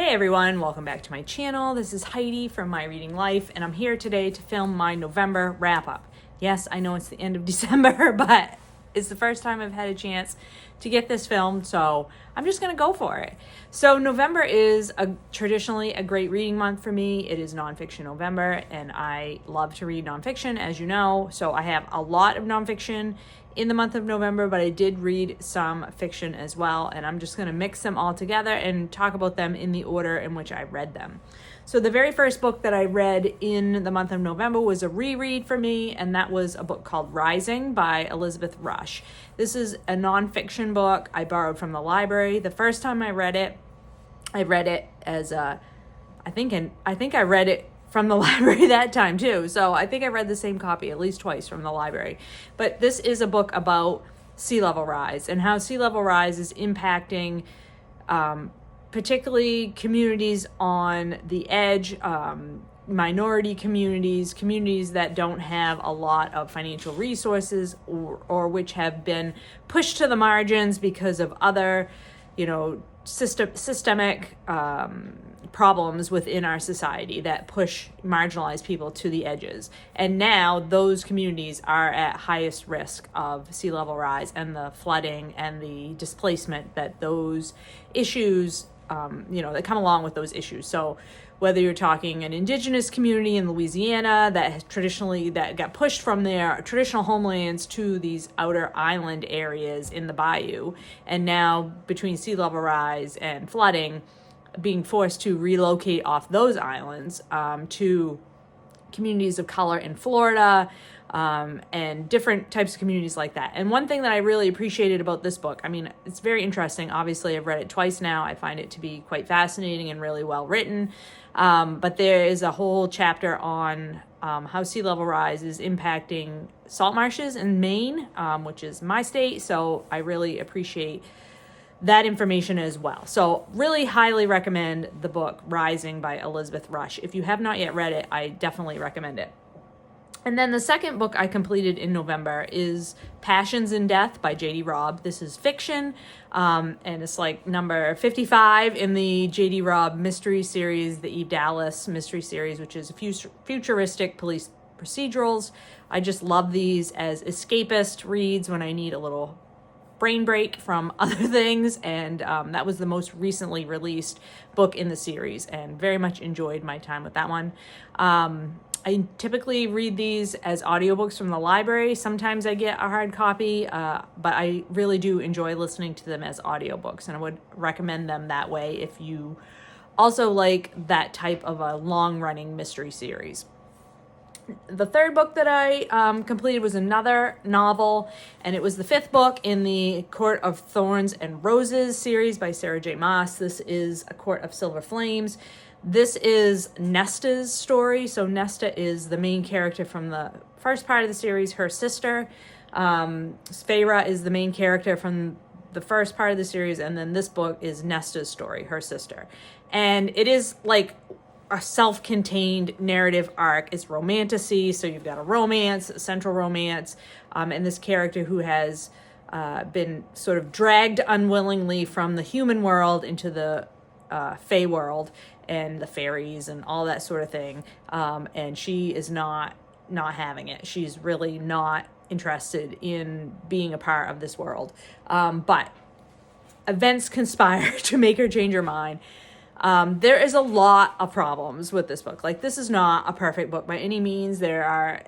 Hey everyone, welcome back to my channel. This is Heidi from My Reading Life, and I'm here today to film my November wrap-up. Yes, I know it's the end of December, but it's the first time I've had a chance to get this filmed, so I'm just going to go for it. So November is traditionally a great reading month for me. It is nonfiction November, and I love to read nonfiction, as you know, so I have a lot of nonfiction in the month of November, but I did read some fiction as well, and I'm just going to mix them all together and talk about them in the order in which I read them. So the very first book that I read in the month of November was a reread for me, and that was a book called Rising by Elizabeth Rush. This is a nonfiction book I borrowed from the library. The first time I read it as I think I read it from the library that time too. So I think I read the same copy at least twice from the library. But this is a book about sea level rise and how sea level rise is impacting particularly communities on the edge, minority communities that don't have a lot of financial resources or which have been pushed to the margins because of other, systemic problems within our society that push marginalized people to the edges. And now those communities are at highest risk of sea level rise and the flooding and the displacement that those issues, that come along with those issues. So whether you're talking an indigenous community in Louisiana that got pushed from their traditional homelands to these outer island areas in the bayou, and now between sea level rise and flooding, being forced to relocate off those islands to communities of color in Florida, and different types of communities like that. And one thing that I really appreciated about this book, it's very interesting. Obviously, I've read it twice now. I find it to be quite fascinating and really well written. But there is a whole chapter on how sea level rise is impacting salt marshes in Maine, which is my state. So I really appreciate that information as well. So really highly recommend the book Rising by Elizabeth Rush. If you have not yet read it, I definitely recommend it. And then the second book I completed in November is Passions in Death by J.D. Robb. This is fiction, and it's like number 55 in the J.D. Robb mystery series, the Eve Dallas mystery series, which is futuristic police procedurals. I just love these as escapist reads when I need a little brain break from other things, and that was the most recently released book in the series, and very much enjoyed my time with that one. I typically read these as audiobooks from the library. Sometimes I get a hard copy, but I really do enjoy listening to them as audiobooks, and I would recommend them that way if you also like that type of a long-running mystery series. The third book that I completed was another novel, and it was the fifth book in the Court of Thorns and Roses series by Sarah J. Maas. This is A Court of Silver Flames. This is Nestas Story. So Nesta is the main character from the first part of the series, her sister. Sphera is the main character from the first part of the series, and then this book is Nesta's story, her sister. And it is like a self-contained narrative arc. It's romantasy, so you've got a romance, a central romance, and this character who has been sort of dragged unwillingly from the human world into the Fae world and the fairies and all that sort of thing, and she is not having it. She's really not interested in being a part of this world, but events conspire to make her change her mind. There is a lot of problems with this book. Like, this is not a perfect book by any means. There are,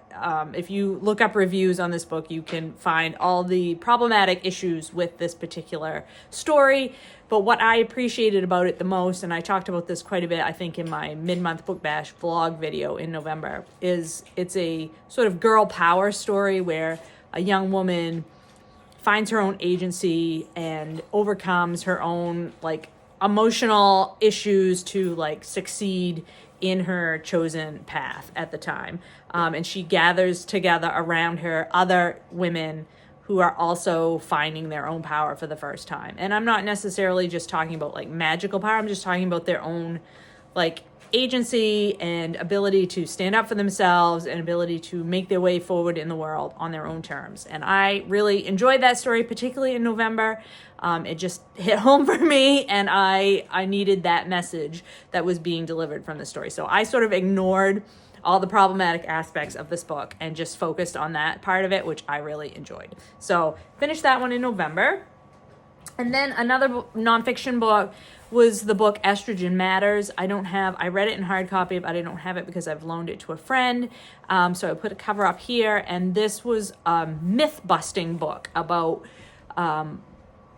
if you look up reviews on this book, you can find all the problematic issues with this particular story. But what I appreciated about it the most, and I talked about this quite a bit, I think, in my mid-month book bash vlog video in November, is it's a sort of girl power story where a young woman finds her own agency and overcomes her own, emotional issues to succeed in her chosen path at the time. And she gathers together around her other women who are also finding their own power for the first time. And I'm not necessarily just talking about magical power. I'm just talking about their own like agency and ability to stand up for themselves and ability to make their way forward in the world on their own terms. And I really enjoyed that story, particularly in November. It just hit home for me, and I needed that message that was being delivered from the story. So I sort of ignored all the problematic aspects of this book and just focused on that part of it, which I really enjoyed. So finished that one in November. And then another nonfiction book was the book Estrogen Matters. I read it in hard copy, but I don't have it because I've loaned it to a friend. So I put a cover up here, and this was a myth-busting book about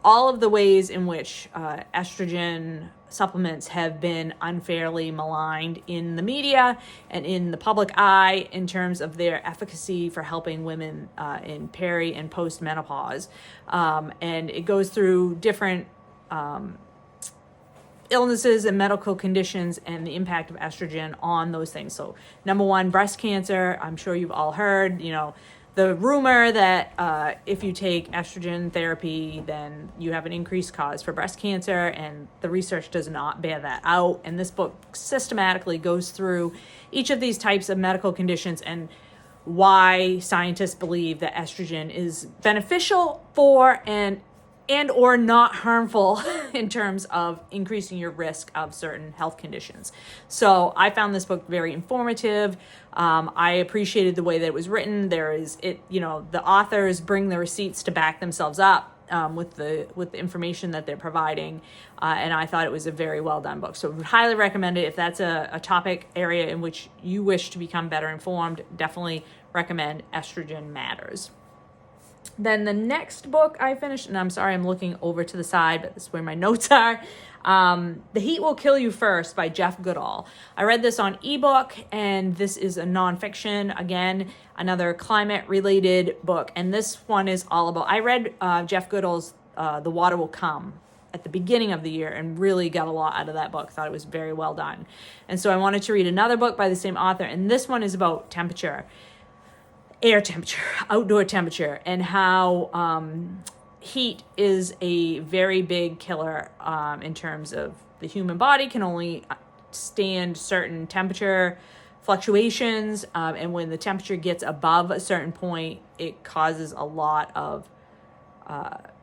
all of the ways in which estrogen supplements have been unfairly maligned in the media and in the public eye in terms of their efficacy for helping women in peri and post-menopause. And it goes through different illnesses and medical conditions and the impact of estrogen on those things. So number one, breast cancer. I'm sure you've all heard, the rumor that if you take estrogen therapy, then you have an increased cause for breast cancer, and the research does not bear that out. And this book systematically goes through each of these types of medical conditions and why scientists believe that estrogen is beneficial for and or not harmful in terms of increasing your risk of certain health conditions. So I found this book very informative. I appreciated the way that it was written. The authors bring the receipts to back themselves up with the information that they're providing. And I thought it was a very well done book. So I would highly recommend it if that's a topic area in which you wish to become better informed. Definitely recommend Estrogen Matters. Then the next book I finished, and I'm sorry I'm looking over to the side, but this is where my notes are. The Heat Will Kill You First by Jeff Goodall. I read this on ebook, and this is a nonfiction. Again, another climate-related book. And this one is all about, I read Jeff Goodall's The Water Will Come at the beginning of the year and really got a lot out of that book. Thought it was very well done. And so I wanted to read another book by the same author, and this one is about temperature. Air temperature, outdoor temperature, and how heat is a very big killer in terms of the human body can only stand certain temperature fluctuations, and when the temperature gets above a certain point, it causes a lot of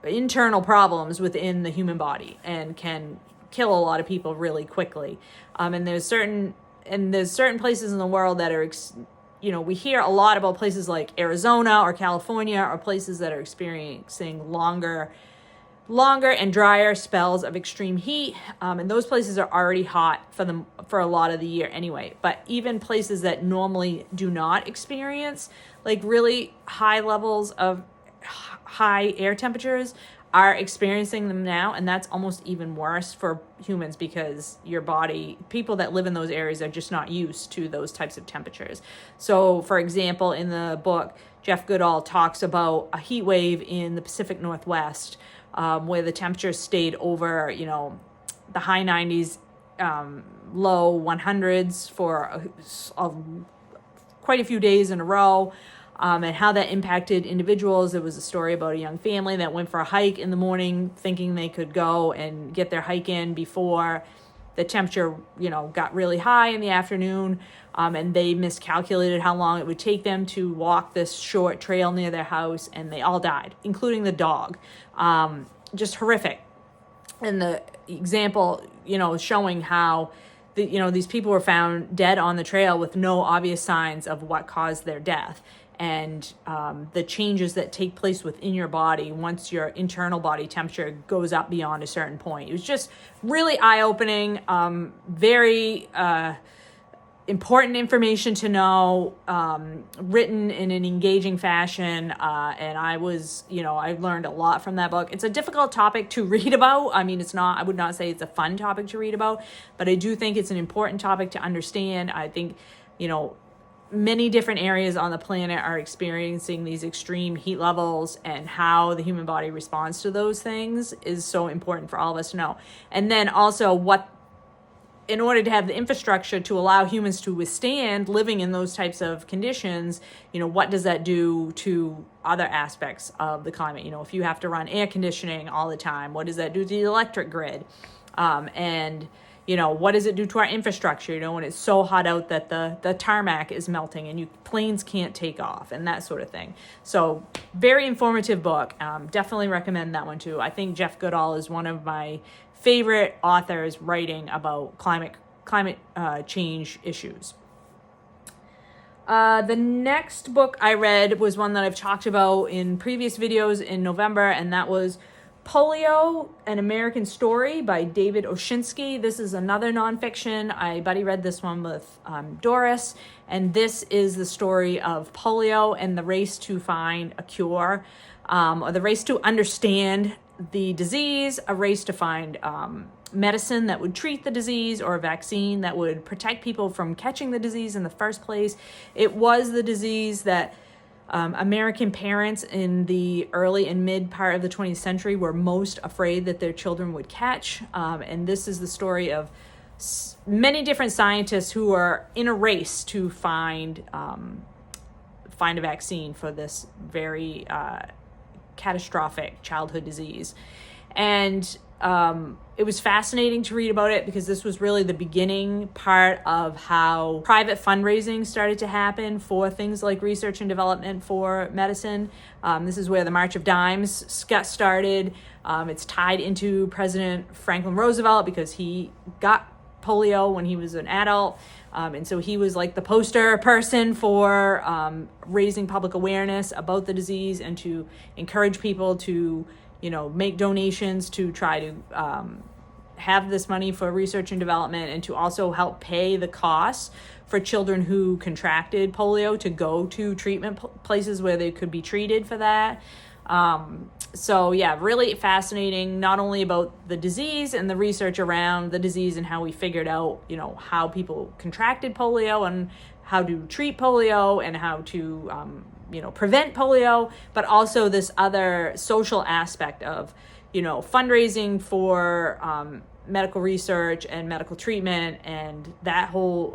internal problems within the human body and can kill a lot of people really quickly. And there's certain places in the world that are we hear a lot about places like Arizona or California or places that are experiencing longer and drier spells of extreme heat. And those places are already hot for a lot of the year anyway. But even places that normally do not experience like really high levels of high air temperatures are experiencing them now, and that's almost even worse for humans because people that live in those areas are just not used to those types of temperatures. So, for example, in the book, Jeff Goodall talks about a heat wave in the Pacific Northwest where the temperature stayed over, the high 90s, low 100s for quite a few days in a row. And how that impacted individuals. There was a story about a young family that went for a hike in the morning thinking they could go and get their hike in before the temperature, got really high in the afternoon. And they miscalculated how long it would take them to walk this short trail near their house, and they all died, including the dog. Just horrific. And the example, showing how these people were found dead on the trail with no obvious signs of what caused their death. And the changes that take place within your body once your internal body temperature goes up beyond a certain point. It was just really eye-opening, very important information to know, written in an engaging fashion. And I learned a lot from that book. It's a difficult topic to read about. I mean, I would not say it's a fun topic to read about, but I do think it's an important topic to understand. I think, many different areas on the planet are experiencing these extreme heat levels, and how the human body responds to those things is so important for all of us to know. And then also in order to have the infrastructure to allow humans to withstand living in those types of conditions, what does that do to other aspects of the climate? If you have to run air conditioning all the time, what does that do to the electric grid? And what does it do to our infrastructure, when it's so hot out that the tarmac is melting and planes can't take off and that sort of thing. So very informative book. Definitely recommend that one too. I think Jeff Goodall is one of my favorite authors writing about climate change issues. The next book I read was one that I've talked about in previous videos in November, and that was Polio, An American Story by David Oshinsky. This is another nonfiction. I buddy read this one with Doris, and this is the story of polio and the race to find a cure, or the race to understand the disease, a race to find medicine that would treat the disease, or a vaccine that would protect people from catching the disease in the first place. It was the disease that American parents in the early and mid part of the 20th century were most afraid that their children would catch. And this is the story of many different scientists who are in a race to find a vaccine for this very catastrophic childhood disease. And it was fascinating to read about it because this was really the beginning part of how private fundraising started to happen for things like research and development for medicine. This is where the March of Dimes got started. It's tied into President Franklin Roosevelt because he got polio when he was an adult. And so he was like the poster person for raising public awareness about the disease and to encourage people to make donations to try to have this money for research and development, and to also help pay the costs for children who contracted polio to go to treatment places where they could be treated for that. So yeah, really fascinating, not only about the disease and the research around the disease and how we figured out, how people contracted polio and how to treat polio and how to prevent polio, but also this other social aspect of, fundraising for medical research and medical treatment, and that whole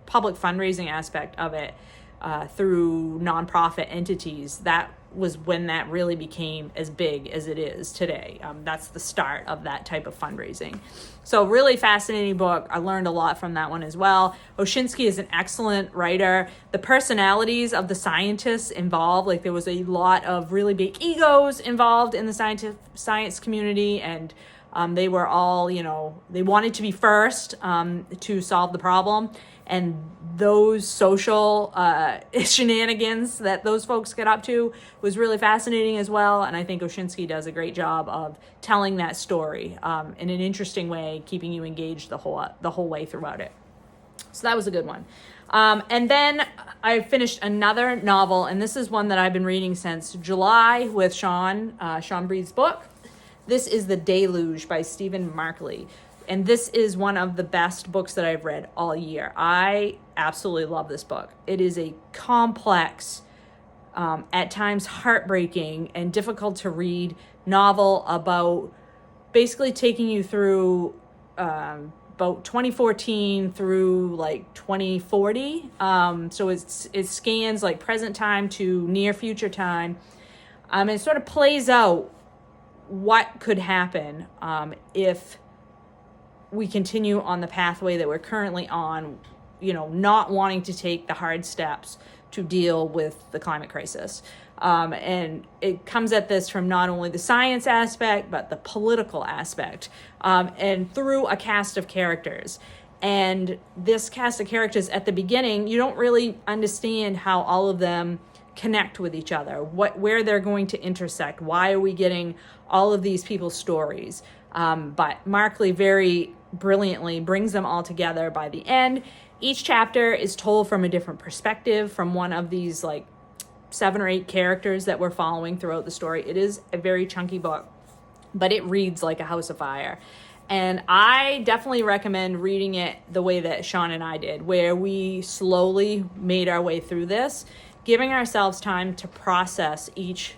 public fundraising aspect of it through nonprofit entities. That was when that really became as big as it is today. That's the start of that type of fundraising. So really fascinating book. I learned a lot from that one as well. Oshinsky is an excellent writer. The personalities of the scientists involved, there was a lot of really big egos involved in the science community, and they were all, they wanted to be first to solve the problem. And those social shenanigans that those folks get up to was really fascinating as well. And I think Oshinsky does a great job of telling that story in an interesting way, keeping you engaged the whole way throughout it. So that was a good one. And then I finished another novel, and this is one that I've been reading since July with Sean Breethe's book. This is The Deluge by Stephen Markley. And this is one of the best books that I've read all year. I absolutely love this book. It is a complex, at times heartbreaking and difficult to read novel about basically taking you through about 2014 through 2040. So it scans present time to near future time. It sort of plays out what could happen if we continue on the pathway that we're currently on, not wanting to take the hard steps to deal with the climate crisis. And it comes at this from not only the science aspect, but the political aspect, and through a cast of characters. And this cast of characters at the beginning, you don't really understand how all of them connect with each other, where they're going to intersect, why are we getting all of these people's stories. But Markley very brilliantly brings them all together by the end. Each chapter is told from a different perspective from one of these 7 or 8 characters that we're following throughout the story. It is a very chunky book, but it reads like a house of fire. And I definitely recommend reading it the way that Sean and I did, where we slowly made our way through this, giving ourselves time to process each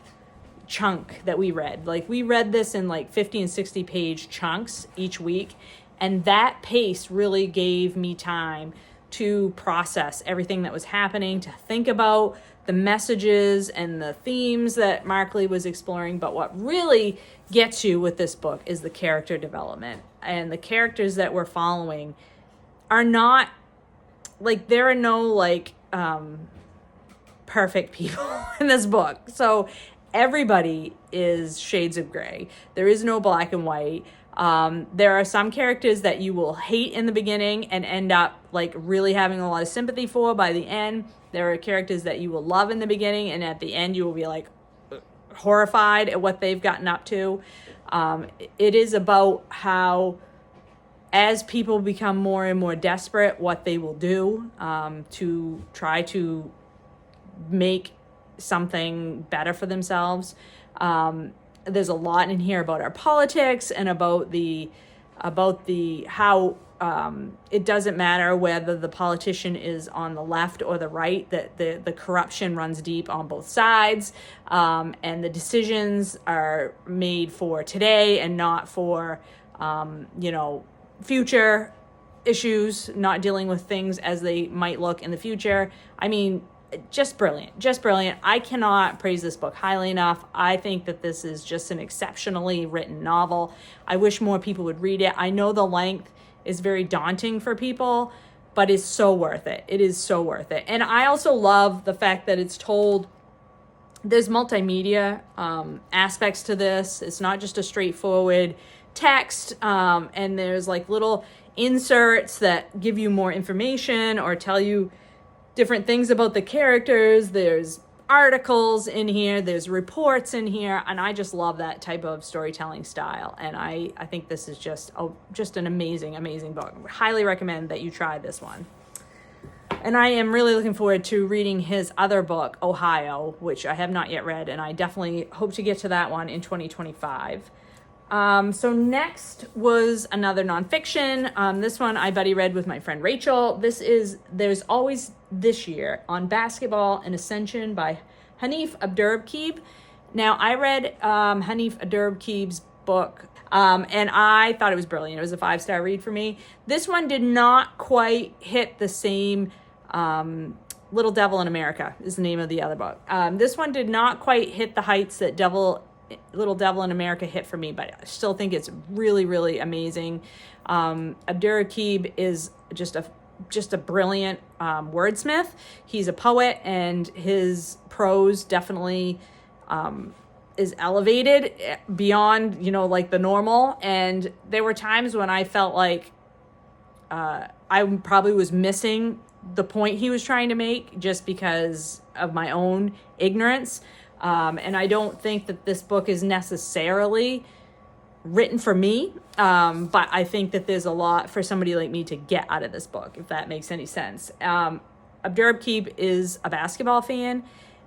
chunk that we read. We read this in 50 and 60 page chunks each week, and that pace really gave me time to process everything that was happening, to think about the messages and the themes that Markley was exploring. But what really gets you with this book is the character development. and the characters that we're following are not, like, there are no, like, perfect people in this book. So everybody is shades of gray. There is no black and white. There are some characters that you will hate in the beginning and end up, like, really having a lot of sympathy for by the end. There are characters that you will love in the beginning, and at the end you will be, like, horrified at what they've gotten up to. It is about how, as people become more and more desperate, what they will do to try to make something better for themselves. There's a lot in here about our politics and about the how it doesn't matter whether the politician is on the left or the right, that the corruption runs deep on both sides, and the decisions are made for today and not for future issues, not dealing with things as they might look in the future. I mean, just brilliant. I cannot praise this book highly enough. I think that this is just an exceptionally written novel. I wish more people would read it. I know the length is very daunting for people, but it's so worth it. It is so worth it. And I also love the fact that it's told, there's multimedia aspects to this. It's not just a straightforward text, and there's, like, little inserts that give you more information or tell you different things about the characters. There's articles in here, there's reports in here, and I just love that type of storytelling style. And I think this is just an amazing book. Highly recommend that you try this one. And I am really looking forward to reading his other book, Ohio, which I have not yet read, and I definitely hope to get to that one in 2025. So next was another nonfiction. This one I buddy read with my friend Rachel. There's Always This Year on Basketball and Ascension by Hanif Abdurriqib. Now, I read Hanif Abdurriqib's book, and I thought it was brilliant. It was a 5-star read for me. This one did not quite hit the same, Little Devil in America is the name of the other book. This one did not quite hit the heights that Little Devil in America hit for me, but I still think it's really, really amazing. Abdurriqib is just a brilliant wordsmith. He's a poet, and his prose definitely is elevated beyond, like, the normal. And there were times when I felt like I probably was missing the point he was trying to make just because of my own ignorance. And I don't think that this book is necessarily written for me, but I think that there's a lot for somebody like me to get out of this book, if that makes any sense. Abdurriqib is a basketball fan,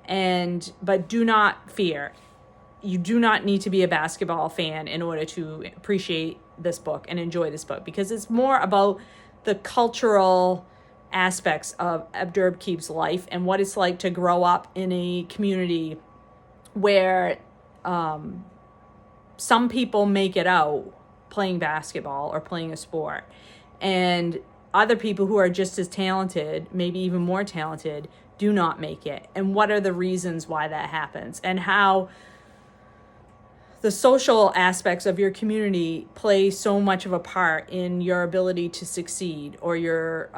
but do not fear. You do not need to be a basketball fan in order to appreciate this book and enjoy this book, because it's more about the cultural aspects of Abdurriqib's life and what it's like to grow up in a community where some people make it out playing basketball or playing a sport, and other people who are just as talented, maybe even more talented, do not make it, and what are the reasons why that happens, and how the social aspects of your community play so much of a part in your ability to succeed or your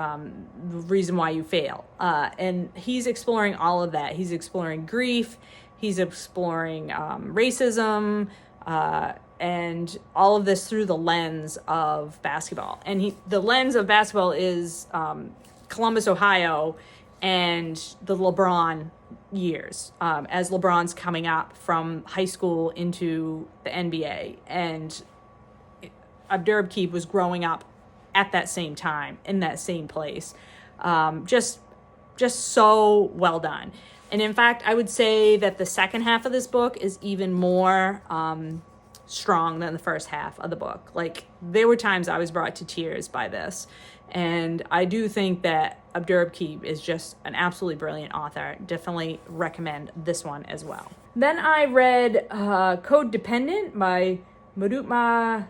reason why you fail. And he's exploring all of that. He's exploring grief. He's exploring racism and all of this through the lens of basketball. And the lens of basketball is Columbus, Ohio, and the LeBron years, as LeBron's coming up from high school into the NBA. And Abdurriqib was growing up at that same time, in that same place. Just so well done. And in fact, I would say that the second half of this book is even more strong than the first half of the book. Like, there were times I was brought to tears by this. And I do think that Abdurriqib is just an absolutely brilliant author. Definitely recommend this one as well. Then I read Codependent by Madhumita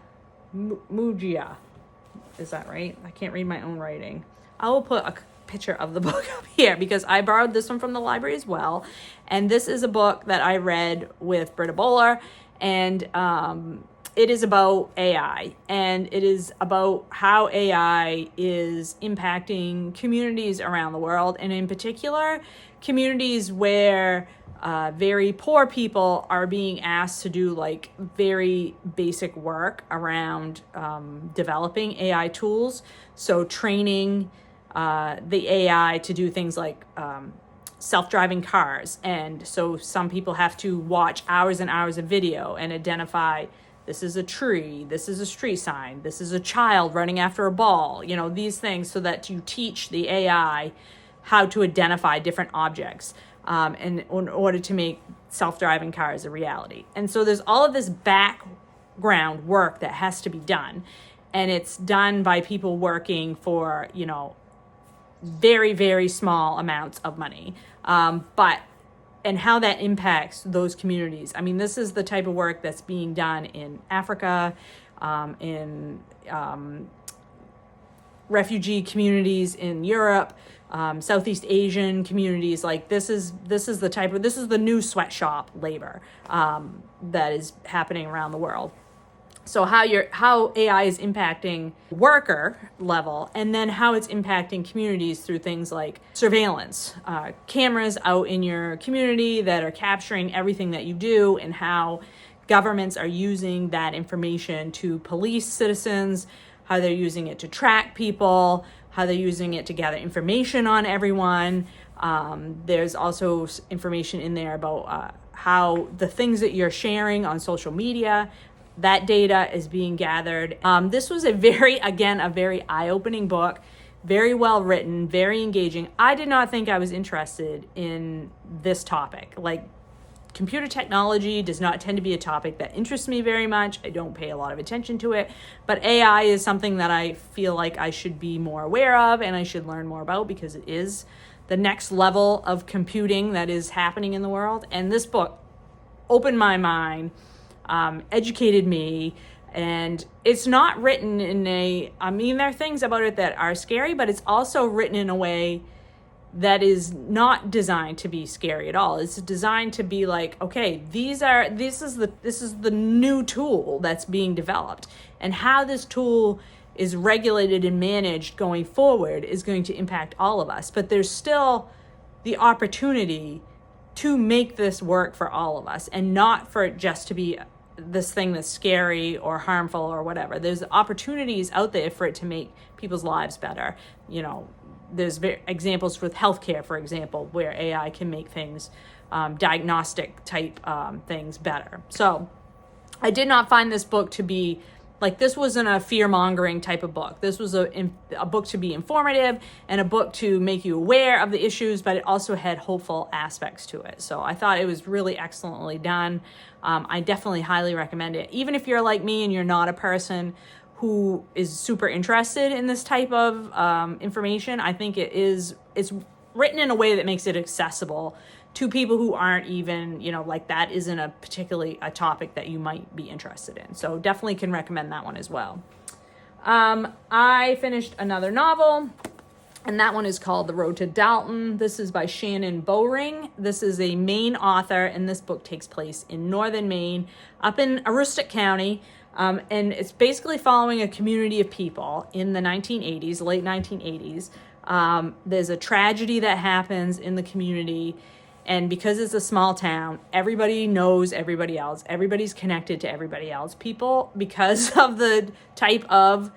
Murgia. Is that right? I can't read my own writing. I will put a picture of the book up here because I borrowed this one from the library as well. And this is a book that I read with Britta Bowler. And it is about AI, and it is about how AI is impacting communities around the world, and in particular, communities where very poor people are being asked to do like very basic work around developing AI tools. So training the AI to do things like self-driving cars. And so some people have to watch hours and hours of video and identify, this is a tree, this is a street sign, this is a child running after a ball, you know, these things, so that you teach the AI how to identify different objects and in order to make self-driving cars a reality. And so there's all of this background work that has to be done. And it's done by people working for, you know, very, very small amounts of money. And how that impacts those communities. I mean, this is the type of work that's being done in Africa, in refugee communities in Europe, Southeast Asian communities. Like this is the new sweatshop labor that is happening around the world. So how AI is impacting worker level, and then how it's impacting communities through things like surveillance, cameras out in your community that are capturing everything that you do, and how governments are using that information to police citizens, how they're using it to track people, how they're using it to gather information on everyone. There's also information in there about how the things that you're sharing on social media, that data is being gathered. This was a very eye-opening book, very well written, very engaging. I did not think I was interested in this topic. Like, computer technology does not tend to be a topic that interests me very much. I don't pay a lot of attention to it, but AI is something that I feel like I should be more aware of and I should learn more about, because it is the next level of computing that is happening in the world. And this book opened my mind, educated me, and it's not written in there are things about it that are scary, but it's also written in a way that is not designed to be scary at all. It's designed to be like, okay, this is the new tool that's being developed, and how this tool is regulated and managed going forward is going to impact all of us. But there's still the opportunity to make this work for all of us, and not for it just to be this thing that's scary or harmful or whatever. There's opportunities out there for it to make people's lives better. You know, there's examples with healthcare, for example, where AI can make things, diagnostic type things better. So I did not find this book to be like, this wasn't a fear-mongering type of book. This was a book to be informative and a book to make you aware of the issues, but it also had hopeful aspects to it. So I thought it was really excellently done. I definitely highly recommend it. Even if you're like me and you're not a person who is super interested in this type of information, I think it's written in a way that makes it accessible to people who aren't even, like, that isn't a topic that you might be interested in. So definitely can recommend that one as well. I finished another novel, and that one is called The Road to Dalton. This is by Shannon Bowring. This is a Maine author, and this book takes place in northern Maine, up in Aroostook County. And it's basically following a community of people in the 1980s, late 1980s. There's a tragedy that happens in the community, and because it's a small town, everybody knows everybody else. Everybody's connected to everybody else. People, because of the type of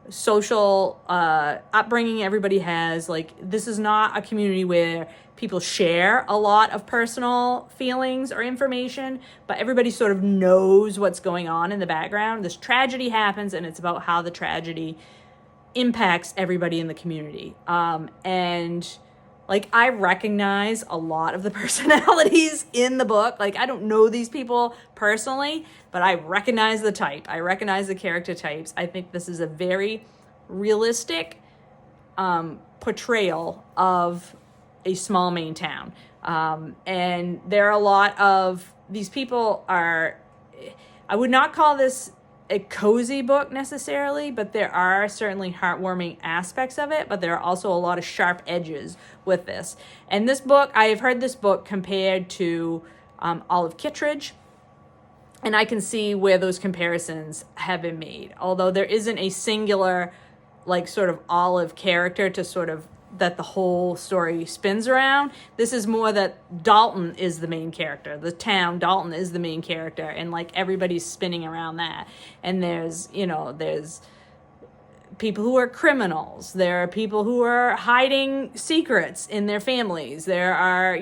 social upbringing everybody has, like, this is not a community where people share a lot of personal feelings or information, but everybody sort of knows what's going on in the background. This tragedy happens, and it's about how the tragedy impacts everybody in the community. And like, I recognize a lot of the personalities in the book. Like, I don't know these people personally, but I recognize the type. I recognize the character types. I think this is a very realistic portrayal of a small Maine town. And there are a lot of these people I would not call this a cozy book necessarily, but there are certainly heartwarming aspects of it, but there are also a lot of sharp edges with this. And this book, I have heard this book compared to Olive Kittredge, And I can see where those comparisons have been made. Although there isn't a singular, like, sort of olive character to sort of that the whole story spins around. This is more that Dalton is the main character. The town, Dalton, is the main character. And, like, everybody's spinning around that. And there's people who are criminals. There are people who are hiding secrets in their families. There are,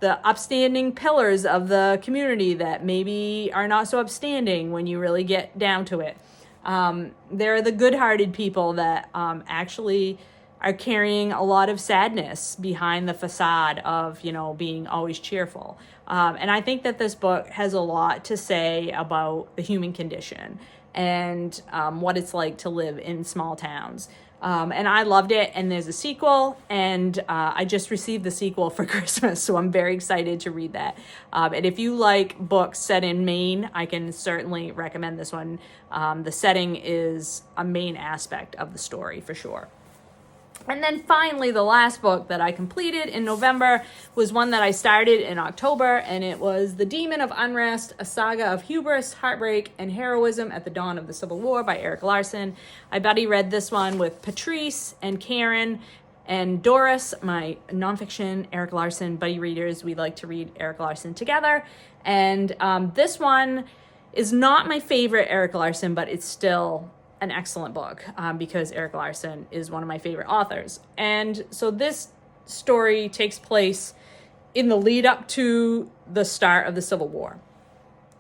the upstanding pillars of the community that maybe are not so upstanding when you really get down to it. There are the good-hearted people that actually are carrying a lot of sadness behind the facade of, being always cheerful. And I think that this book has a lot to say about the human condition and what it's like to live in small towns. And I loved it, and there's a sequel, and I just received the sequel for Christmas, so I'm very excited to read that. And if you like books set in Maine, I can certainly recommend this one. The setting is a main aspect of the story, for sure. And then finally, the last book that I completed in November was one that I started in October, and it was The Demon of Unrest, a saga of hubris, heartbreak, and heroism at the dawn of the Civil War by Erik Larson. I buddy read this one with Patrice and Karen and Doris, my nonfiction Erik Larson buddy readers. We like to read Erik Larson together. And this one is not my favorite Erik Larson, but it's still an excellent book because Erik Larson is one of my favorite authors. And so this story takes place in the lead up to the start of the Civil War.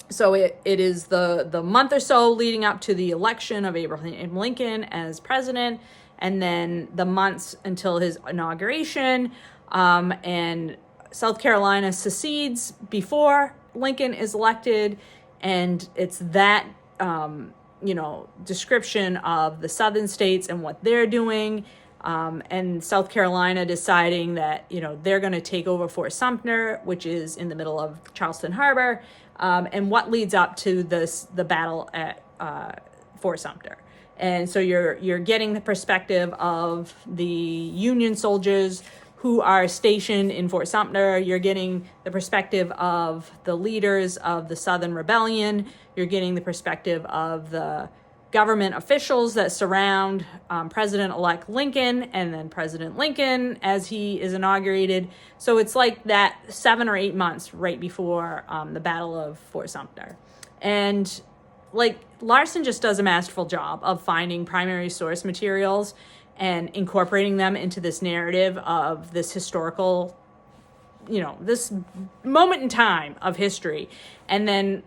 So it is the month or so leading up to the election of Abraham Lincoln as president, and then the months until his inauguration. And South Carolina secedes before Lincoln is elected, and it's that description of the southern states and what they're doing, and South Carolina deciding that, they're going to take over Fort Sumter, which is in the middle of Charleston Harbor, and what leads up to the battle at Fort Sumter. And so you're getting the perspective of the Union soldiers who are stationed in Fort Sumter. You're getting the perspective of the leaders of the Southern Rebellion. You're getting the perspective of the government officials that surround President-elect Lincoln, and then President Lincoln as he is inaugurated. So it's like that 7 or 8 months right before the Battle of Fort Sumter. And Larson just does a masterful job of finding primary source materials and incorporating them into this narrative of this historical, this moment in time of history. And then,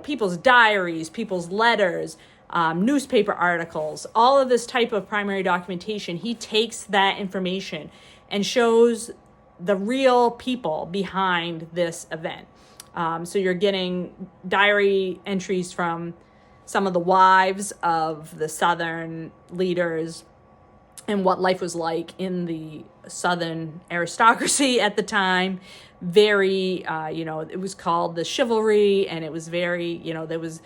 people's diaries, people's letters, newspaper articles, all of this type of primary documentation. He takes that information and shows the real people behind this event. So you're getting diary entries from some of the wives of the Southern leaders and what life was like in the Southern aristocracy at the time. Very, it was called the chivalry, and it was very, there was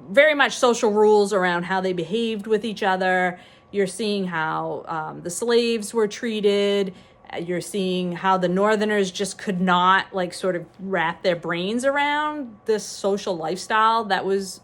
very much social rules around how they behaved with each other. You're seeing how the slaves were treated. You're seeing how the Northerners just could not sort of wrap their brains around this social lifestyle that was,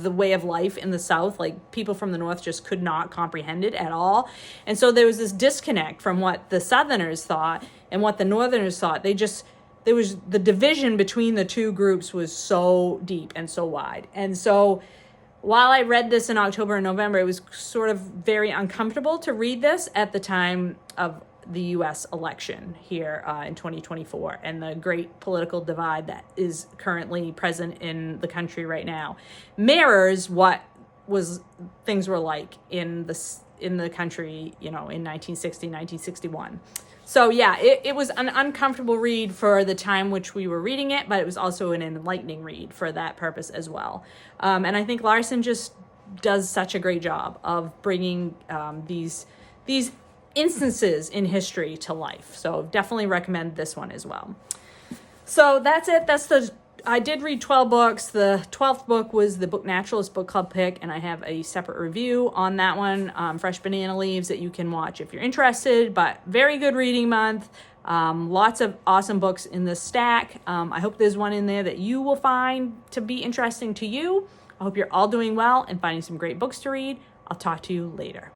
the way of life in the South. People from the North just could not comprehend it at all. And so there was this disconnect from what the Southerners thought and what the Northerners thought. There was the division between the two groups was so deep and so wide. And so while I read this in October and November, it was sort of very uncomfortable to read this at the time of the U.S. election here in 2024 and the great political divide that is currently present in the country right now mirrors what things were like in the country, in 1960, 1961. So yeah, it was an uncomfortable read for the time which we were reading it, but it was also an enlightening read for that purpose as well. And I think Larson just does such a great job of bringing these instances in history to life. So definitely recommend this one as well. So that's it. I did read 12 books. The 12th book was the Book Naturalist Book Club pick, and I have a separate review on that one, Fresh Banana Leaves, that you can watch if you're interested. But very good reading month. Lots of awesome books in this stack. I hope there's one in there that you will find to be interesting to you. I hope you're all doing well and finding some great books to read. I'll talk to you later.